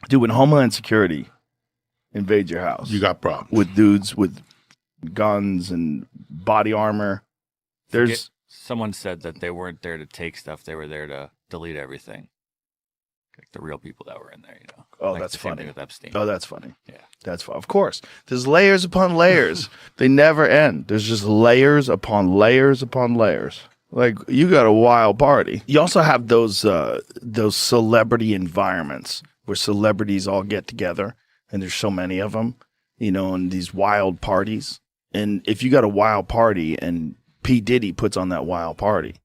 Dude, when Homeland Security invade your house, you got problems with dudes with guns and body armor. Someone said that they weren't there to take stuff; they were there to delete everything. Like the real people that were in there, Oh, like that's the same funny. thing with Epstein. Oh, that's funny. Yeah, that's fun. Of course, there's layers upon layers. They never end. There's just layers upon layers upon layers. Like, you got a wild party. You also have those celebrity environments where celebrities all get together, and there's so many of them, in these wild parties. And if you got a wild party and P. Diddy puts on that wild party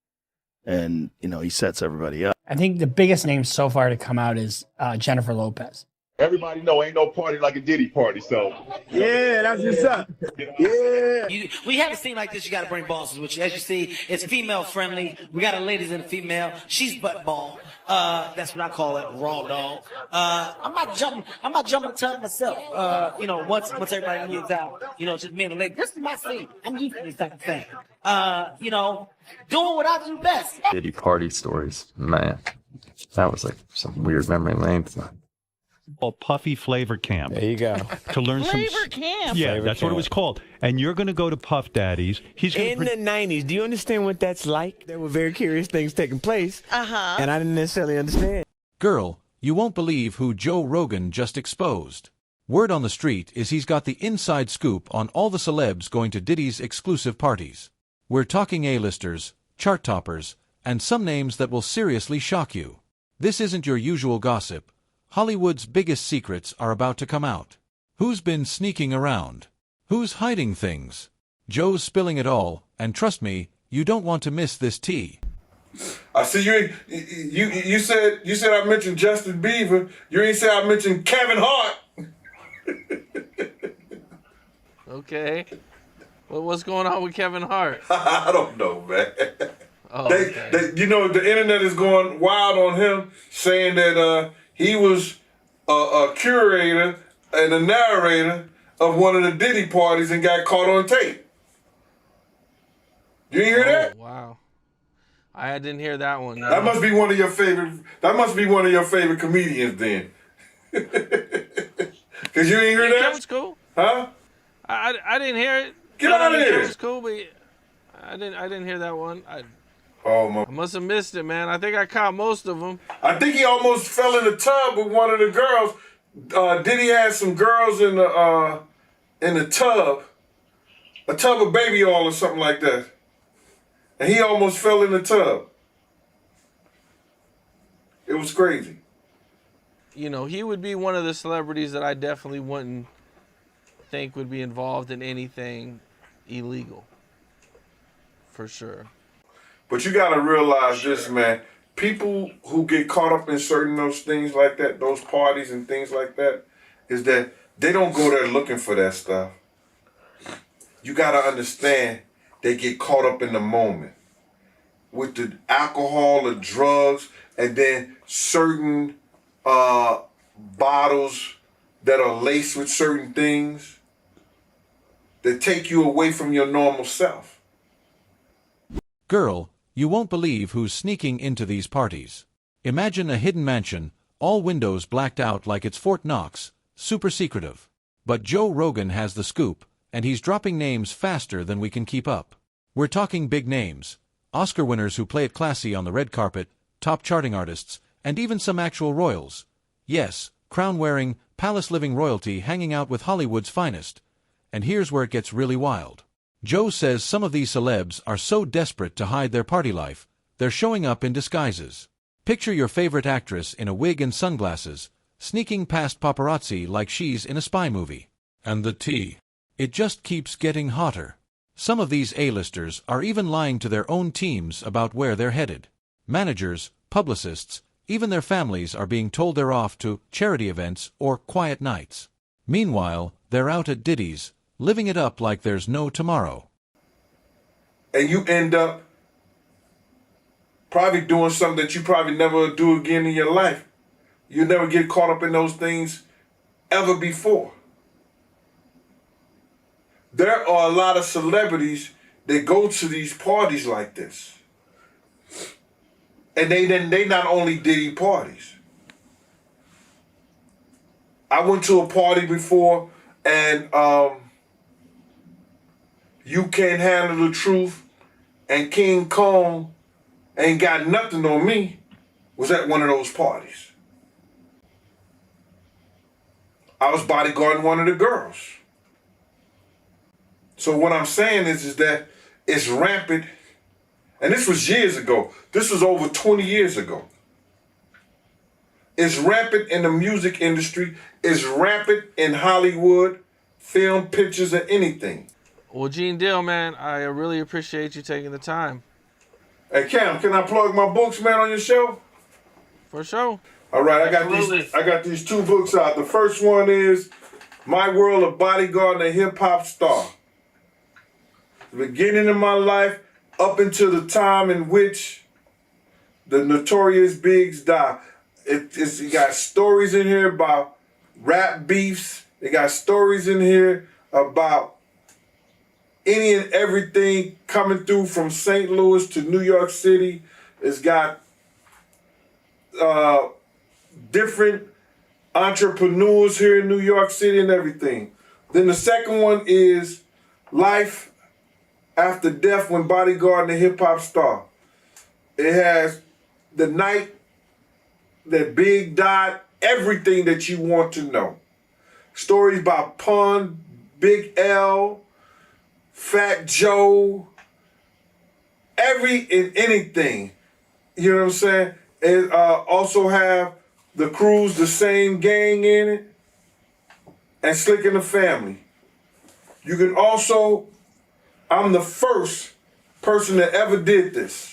and, he sets everybody up. I think the biggest name so far to come out is Jennifer Lopez. Everybody know ain't no party like a Diddy party, so. Yeah, that's what's up. Yeah. We have a scene like this, you gotta bring bosses with you. As you see, it's female friendly. We got a ladies and a female. She's butt ball. That's what I call it, raw dog. I'm not jumping the tub myself. Once everybody moves out, just me and the lady. This is my scene. I'm used to this type of thing. Doing what I do best. Diddy party stories, man. That was like some weird memory lane. Puffy Flavor Camp. There you go. To learn Flavor Camp. Yeah, Flavor that's Camp. what it was called. And you're going to go to Puff Daddy's. He's in the 90s. Do you understand what that's like? There were very curious things taking place. And I didn't necessarily understand. Girl, you won't believe who Joe Rogan just exposed. Word on the street is he's got the inside scoop on all the celebs going to Diddy's exclusive parties. We're talking A-listers, chart toppers, and some names that will seriously shock you. This isn't your usual gossip. Hollywood's biggest secrets are about to come out. Who's been sneaking around? Who's hiding things? Joe's spilling it all, and trust me, you don't want to miss this tea. I see you said I mentioned Justin Bieber. You ain't say I mentioned Kevin Hart. Okay. Well, what's going on with Kevin Hart? I don't know, man. Oh, the internet is going wild on him, saying that he was a curator and a narrator of one of the Diddy parties and got caught on tape. You hear that? Wow. I didn't hear that one. No. That must be one of your favorite comedians then. Cause you ain't hear that? That was cool. Huh? I didn't hear it. Get out of here. It was cool, but I didn't hear that one. I must have missed it, man. I think I caught most of them. I think he almost fell in the tub with one of the girls. Diddy had some girls in the tub, a tub of baby oil or something like that, and he almost fell in the tub. It was crazy. He would be one of the celebrities that I definitely wouldn't think would be involved in anything illegal. For sure. But you gotta realize this, man. People who get caught up in certain those things like that, those parties and things like that, is that they don't go there looking for that stuff. You gotta understand, they get caught up in the moment with the alcohol, the drugs, and then certain bottles that are laced with certain things that take you away from your normal self. Girl, you won't believe who's sneaking into these parties. Imagine a hidden mansion, all windows blacked out like it's Fort Knox, super secretive. But Joe Rogan has the scoop, and he's dropping names faster than we can keep up. We're talking big names, Oscar winners who play it classy on the red carpet, top charting artists, and even some actual royals. Yes, crown-wearing, palace-living royalty hanging out with Hollywood's finest. And here's where it gets really wild. Joe says some of these celebs are so desperate to hide their party life, they're showing up in disguises. Picture your favorite actress in a wig and sunglasses, sneaking past paparazzi like she's in a spy movie. And the tea. It just keeps getting hotter. Some of these A-listers are even lying to their own teams about where they're headed. Managers, publicists, even their families are being told they're off to charity events or quiet nights. Meanwhile, they're out at Diddy's, living it up like there's no tomorrow. And you end up probably doing something that you probably never do again in your life. You never get caught up in those things ever before. There are a lot of celebrities that go to these parties like this. And they not only Diddy parties. I went to a party before, and You Can't Handle the Truth and King Kong Ain't Got Nothing on Me was at one of those parties. I was bodyguarding one of the girls. So what I'm saying is that it's rampant, and this was years ago. This was over 20 years ago. It's rampant in the music industry. It's rampant in Hollywood, film, pictures, and anything. Well, Gene Deal, man, I really appreciate you taking the time. Hey, Cam, can I plug my books, man, on your show? For sure. All right, Absolutely. I got these 2 books out. The first one is My World of Bodyguard and a Hip Hop Star. The beginning of my life up until the time in which the Notorious Biggs died. It got stories in here about rap beefs. It got stories in here about any and everything coming through from St. Louis to New York City. It's got different entrepreneurs here in New York City and everything. Then the second one is Life After Death When Bodyguard and a Hip Hop Star. It has the night that Big died, everything that you want to know. Stories about Pun, Big L, Fat Joe, every and anything. You know what I'm saying? It also have the Crews, the Same Gang in it, and Slick and the Family. You can also, I'm the first person that ever did this.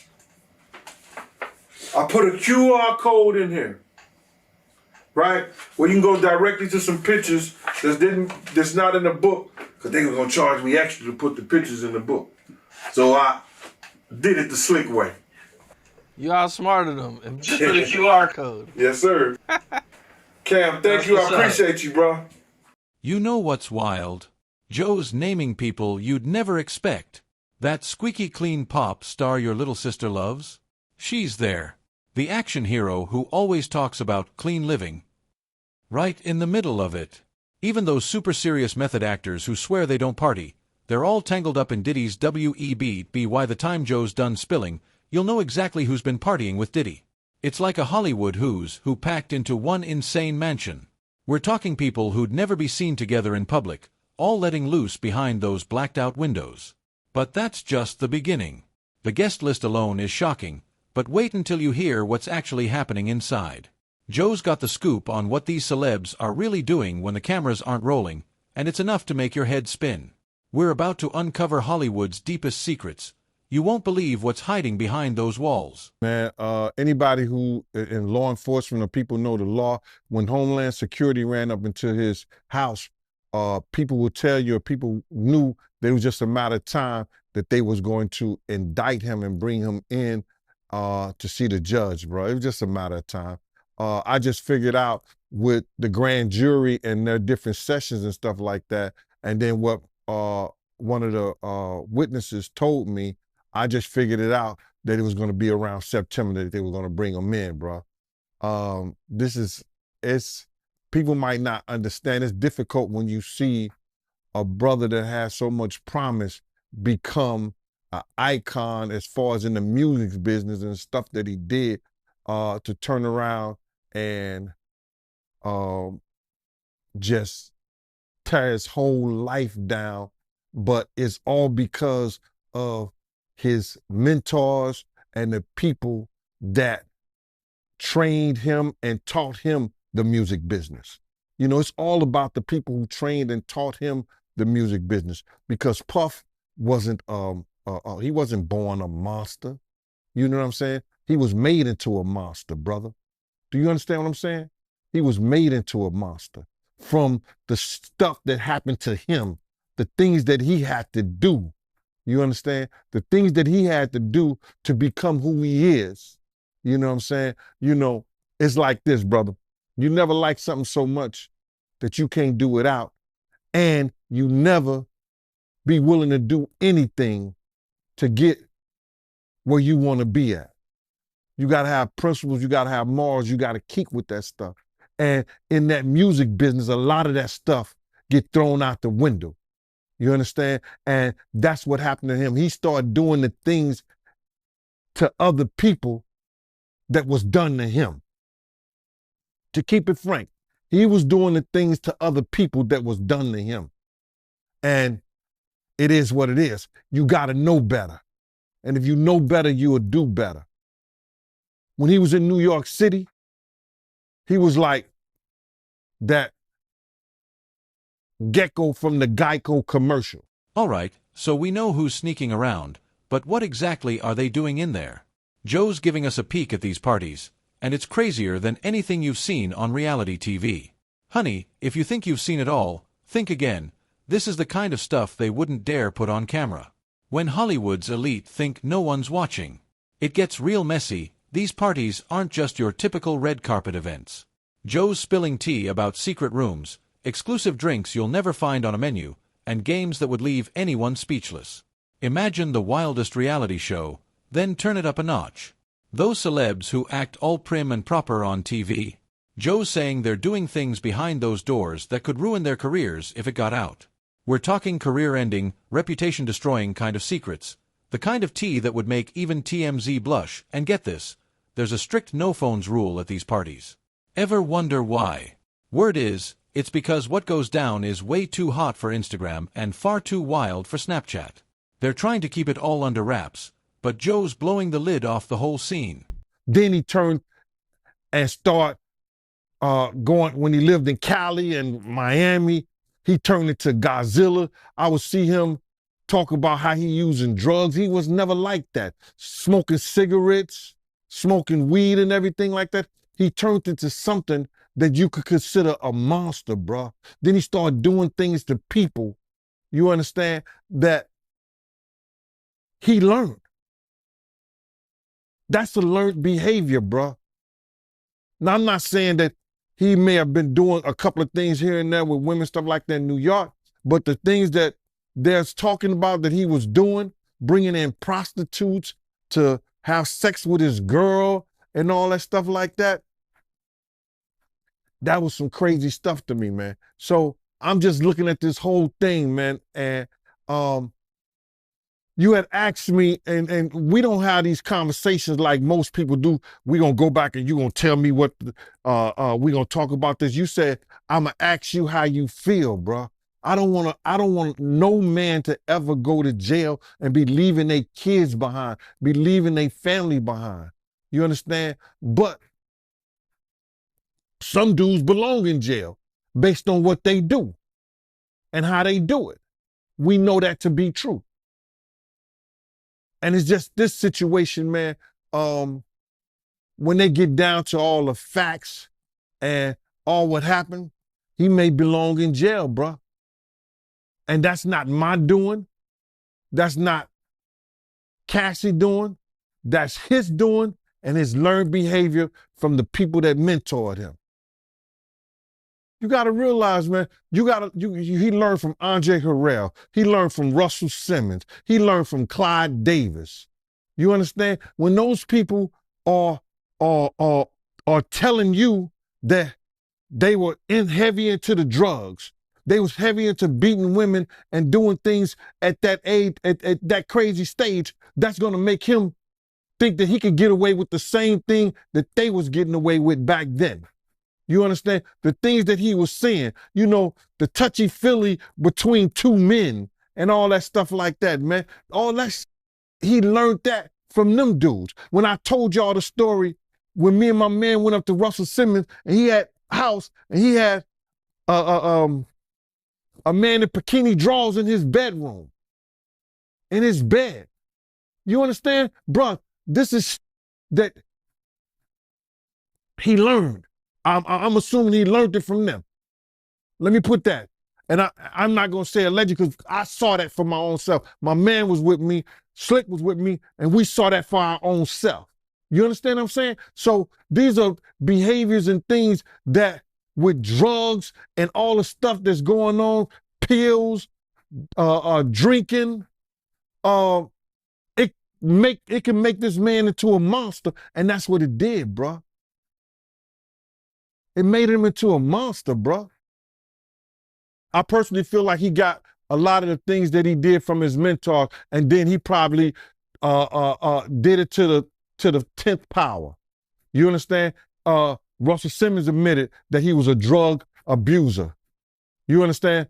I put a QR code in here, right? Where you can go directly to some pictures that's not in the book, because they were gonna charge me extra to put the pictures in the book. So I did it the slick way. You outsmarted them and put a QR code. Yes, sir. Cam, thank you. I appreciate you, bro. You know what's wild? Joe's naming people you'd never expect. That squeaky clean pop star your little sister loves? She's there. The action hero who always talks about clean living. Right in the middle of it. Even those super serious method actors who swear they don't party, they're all tangled up in Diddy's WEB. By the time Joe's done spilling, you'll know exactly who's been partying with Diddy. It's like a Hollywood who's who packed into one insane mansion. We're talking people who'd never be seen together in public, all letting loose behind those blacked-out windows. But that's just the beginning. The guest list alone is shocking, but wait until you hear what's actually happening inside. Joe's got the scoop on what these celebs are really doing when the cameras aren't rolling, and it's enough to make your head spin. We're about to uncover Hollywood's deepest secrets. You won't believe what's hiding behind those walls. Man, anybody who in law enforcement or people know the law, when Homeland Security ran up into his house, people will tell you, or people knew that it was just a matter of time that they was going to indict him and bring him in to see the judge, bro. It was just a matter of time. I just figured out with the grand jury and their different sessions and stuff like that, and then what one of the witnesses told me, I just figured it out that it was going to be around September that they were going to bring him in, bro. People might not understand. It's difficult when you see a brother that has so much promise become an icon as far as in the music business and stuff that he did, to turn around and just tear his whole life down. But it's all because of his mentors and the people that trained him and taught him the music business. You know, it's all about the people who trained and taught him the music business, because Puff wasn't, he wasn't born a monster. You know what I'm saying? He was made into a monster, brother. Do you understand what I'm saying? He was made into a monster from the stuff that happened to him, the things that he had to do. You understand? The things that he had to do to become who he is. You know what I'm saying? You know, it's like this, brother. You never like something so much that you can't do without, and you never be willing to do anything to get where you want to be at. You got to have principles. You got to have morals. You got to keep with that stuff. And in that music business, a lot of that stuff get thrown out the window. You understand? And that's what happened to him. He started doing the things to other people that was done to him. To keep it frank, he was doing the things to other people that was done to him. And it is what it is. You got to know better. And if you know better, you will do better. When he was in New York City, he was like that gecko from the Geico commercial. All right, so we know who's sneaking around, but what exactly are they doing in there? Joe's giving us a peek at these parties, and it's crazier than anything you've seen on reality TV. Honey, if you think you've seen it all, think again. This is the kind of stuff they wouldn't dare put on camera. When Hollywood's elite think no one's watching, it gets real messy. These parties aren't just your typical red carpet events. Joe's spilling tea about secret rooms, exclusive drinks you'll never find on a menu, and games that would leave anyone speechless. Imagine the wildest reality show, then turn it up a notch. Those celebs who act all prim and proper on TV. Joe's saying they're doing things behind those doors that could ruin their careers if it got out. We're talking career-ending, reputation-destroying kind of secrets. The kind of tea that would make even TMZ blush. And get this, there's a strict no-phones rule at these parties. Ever wonder why? Word is, it's because what goes down is way too hot for Instagram and far too wild for Snapchat. They're trying to keep it all under wraps, but Joe's blowing the lid off the whole scene. Then he turned and started going, when he lived in Cali and Miami, he turned into Godzilla. I would see him talk about how he using drugs. He was never like that. Smoking cigarettes, smoking weed and everything like that. He turned into something that you could consider a monster, bruh. Then he started doing things to people, you understand, that he learned. That's a learned behavior, bruh. Now, I'm not saying that he may have been doing a couple of things here and there with women, stuff like that in New York, but the things that there's talking about that he was doing, bringing in prostitutes to have sex with his girl and all that stuff like that, that was some crazy stuff to me, man. So I'm just looking at this whole thing, man, and you had asked me, and we don't have these conversations like most people do. We're going to go back and you're going to tell me what, we're going to talk about this. You said, I'm going to ask you how you feel, bro. I don't want no man to ever go to jail and be leaving their kids behind, be leaving their family behind. You understand? But some dudes belong in jail based on what they do and how they do it. We know that to be true. And it's just this situation, man, when they get down to all the facts and all what happened, he may belong in jail, bruh. And that's not my doing. That's not Cassie doing. That's his doing and his learned behavior from the people that mentored him. You got to realize, man, he learned from Andre Harrell. He learned from Russell Simmons. He learned from Clyde Davis. You understand? When those people are telling you that they were heavy into the drugs, they was heavy into beating women and doing things at that age, at that crazy stage, that's going to make him think that he could get away with the same thing that they was getting away with back then. You understand? The things that he was saying, you know, the touchy-feely between two men and all that stuff like that, man. All that, he learned that from them dudes. When I told y'all the story, when me and my man went up to Russell Simmons and he had a house and he had a man in bikini drawers in his bedroom, in his bed. You understand? Bruh, this is that he learned. I'm assuming he learned it from them. Let me put that. And I'm not going to say alleged because I saw that for my own self. My man was with me, Slick was with me, and we saw that for our own self. You understand what I'm saying? So these are behaviors and things that with drugs and all the stuff that's going on, pills, drinking, it can make this man into a monster, and that's what it did, bruh. It made him into a monster, bro. I personally feel like he got a lot of the things that he did from his mentor, and then he probably did it to the 10th power. You understand? Russell Simmons admitted that he was a drug abuser. You understand?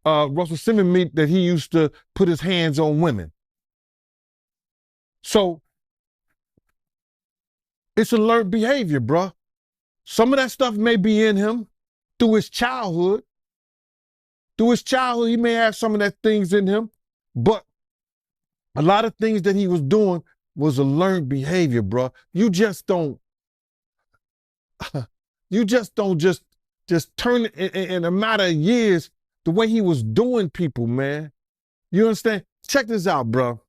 Russell Simmons admitted that he used to put his hands on women. So it's alert behavior, bro. Some of that stuff may be in him through his childhood. Through his childhood, he may have some of that things in him, but a lot of things that he was doing was a learned behavior, bro. You just don't just turn it in a matter of years the way he was doing people, man. You understand? Check this out, bro.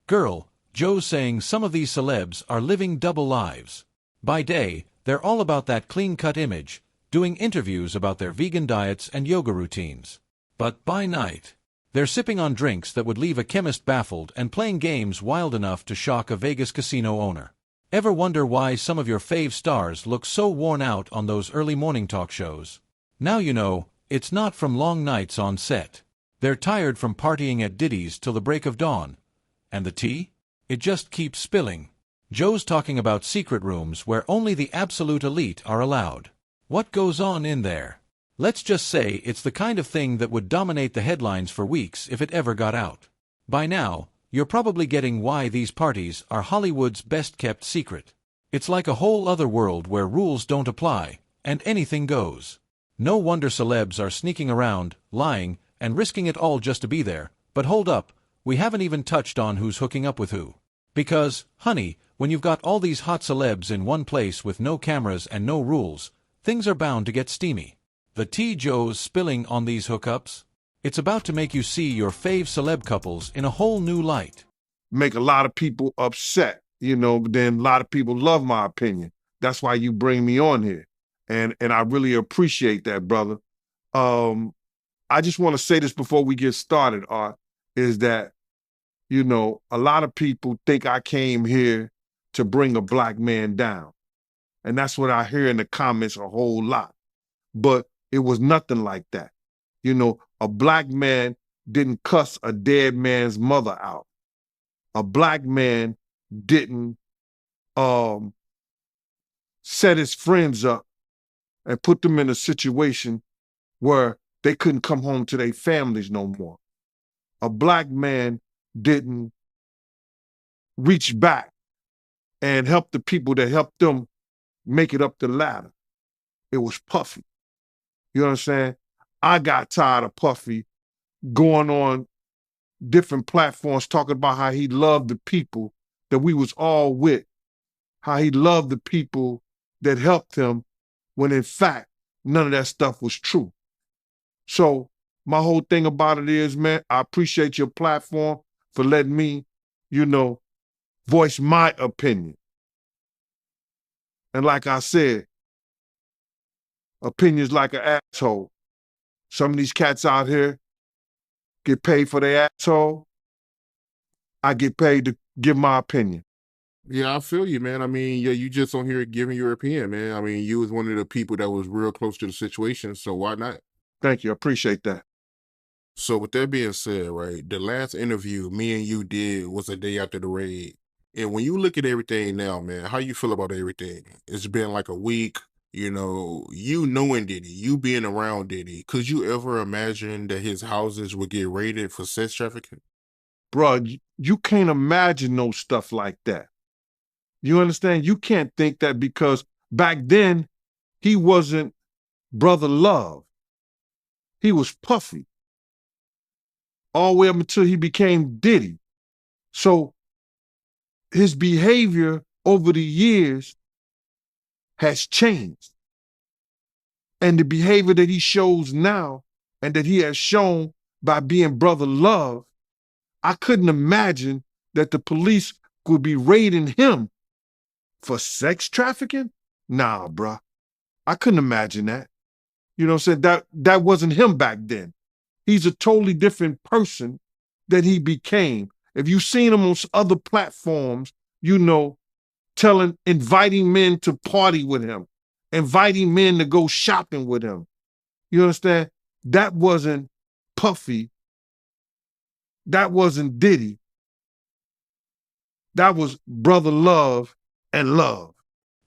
Girl, Joe's saying some of these celebs are living double lives. By day, they're all about that clean-cut image, doing interviews about their vegan diets and yoga routines. But by night, they're sipping on drinks that would leave a chemist baffled and playing games wild enough to shock a Vegas casino owner. Ever wonder why some of your fave stars look so worn out on those early morning talk shows? Now you know, it's not from long nights on set. They're tired from partying at Diddy's till the break of dawn. And the tea? It just keeps spilling. Joe's talking about secret rooms where only the absolute elite are allowed. What goes on in there? Let's just say it's the kind of thing that would dominate the headlines for weeks if it ever got out. By now, you're probably getting why these parties are Hollywood's best-kept secret. It's like a whole other world where rules don't apply, and anything goes. No wonder celebs are sneaking around, lying, and risking it all just to be there. But hold up, we haven't even touched on who's hooking up with who. Because, honey, when you've got all these hot celebs in one place with no cameras and no rules, things are bound to get steamy. The tea Joe's spilling on these hookups? It's about to make you see your fave celeb couples in a whole new light. Make a lot of people upset, but then a lot of people love my opinion. That's why you bring me on here. And I really appreciate that, brother. I just want to say this before we get started, Art, is that, a lot of people think I came here to bring a black man down. And that's what I hear in the comments a whole lot. But it was nothing like that. A black man didn't cuss a dead man's mother out. A black man didn't set his friends up and put them in a situation where they couldn't come home to their families no more. A black man didn't reach back and help the people that helped them make it up the ladder. It was Puffy. You understand? I got tired of Puffy going on different platforms talking about how he loved the people that we was all with, how he loved the people that helped him, when in fact, none of that stuff was true. So my whole thing about it is, man, I appreciate your platform for letting me, voice my opinion. And like I said, opinion's like an asshole. Some of these cats out here get paid for their asshole. I get paid to give my opinion. Yeah, I feel you, man. I mean, yeah, you just on here giving your opinion, man. I mean, you was one of the people that was real close to the situation, so why not? Thank you. I appreciate that. So with that being said, right, the last interview me and you did was a day after the raid. And when you look at everything now, man, how you feel about everything? It's been like a week, you knowing Diddy, you being around Diddy. Could you ever imagine that his houses would get raided for sex trafficking? Bro, you can't imagine no stuff like that. You understand? You can't think that, because back then, he wasn't Brother Love. He was Puffy. All the way up until he became Diddy. So his behavior over the years has changed. And the behavior that he shows now, and that he has shown by being Brother Love, I couldn't imagine that the police could be raiding him for sex trafficking? Nah, bruh. I couldn't imagine that. You know what I'm saying? That wasn't him back then. He's a totally different person that he became. If you've seen him on other platforms, inviting men to party with him. inviting men to go shopping with him. You understand? That wasn't Puffy. That wasn't Diddy. That was brother love and love.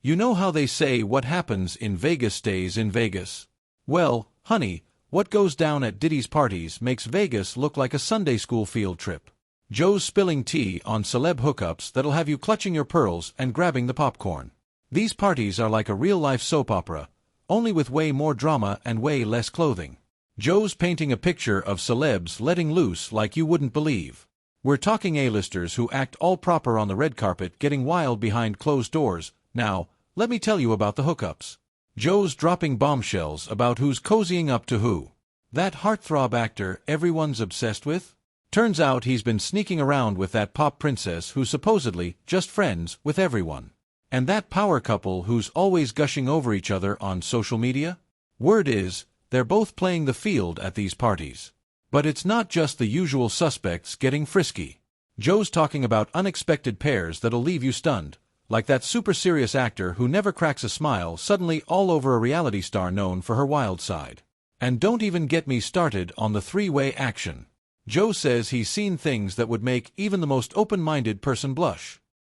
You know how they say what happens in Vegas stays in Vegas? Well, honey, what goes down at Diddy's parties makes Vegas look like a Sunday school field trip. Joe's spilling tea on celeb hookups that'll have you clutching your pearls and grabbing the popcorn. These parties are like a real-life soap opera, only with way more drama and way less clothing. Joe's painting a picture of celebs letting loose like you wouldn't believe. We're talking A-listers who act all proper on the red carpet getting wild behind closed doors. Now, let me tell you about the hookups. Joe's dropping bombshells about who's cozying up to who. That heartthrob actor everyone's obsessed with? Turns out he's been sneaking around with that pop princess who's supposedly just friends with everyone. And that power couple who's always gushing over each other on social media? Word is, they're both playing the field at these parties. But it's not just the usual suspects getting frisky. Joe's talking about unexpected pairs that'll leave you stunned, like that super serious actor who never cracks a smile suddenly all over a reality star known for her wild side. And don't even get me started on the three-way action. Joe says he's seen things that would make even the most open-minded person blush.